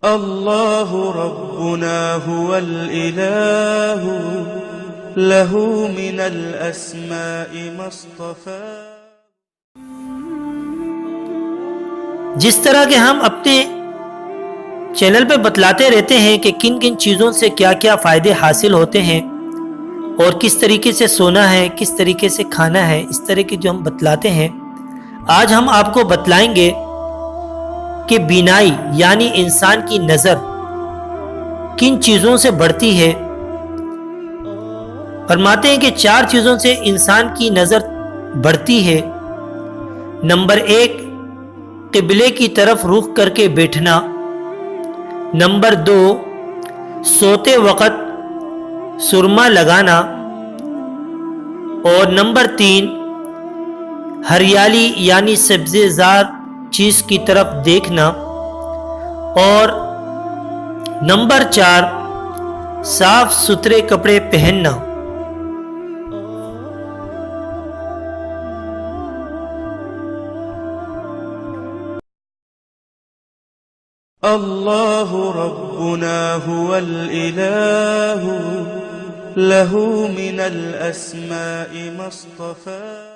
اللہ ربنا هو الإلہ لہ من الاسماء ما اصطفى۔ جس طرح کہ ہم اپنے چینل پہ بتلاتے رہتے ہیں کہ کن کن چیزوں سے کیا کیا فائدے حاصل ہوتے ہیں اور کس طریقے سے سونا ہے، کس طریقے سے کھانا ہے، اس طرح کی جو ہم بتلاتے ہیں، آج ہم آپ کو بتلائیں گے کہ بینائی یعنی انسان کی نظر کن چیزوں سے بڑھتی ہے۔ فرماتے ہیں کہ 4 چیزوں سے انسان کی نظر بڑھتی ہے۔ نمبر 1، قبلے کی طرف رخ کر کے بیٹھنا۔ نمبر 2، سوتے وقت سرما لگانا۔ اور نمبر 3، ہریالی یعنی سبزے زار چیز کی طرف دیکھنا۔ اور نمبر 4، صاف ستھرے کپڑے پہننا۔ اللہ ربنا هو الإلہ لہ من الاسماء ما اصطفى۔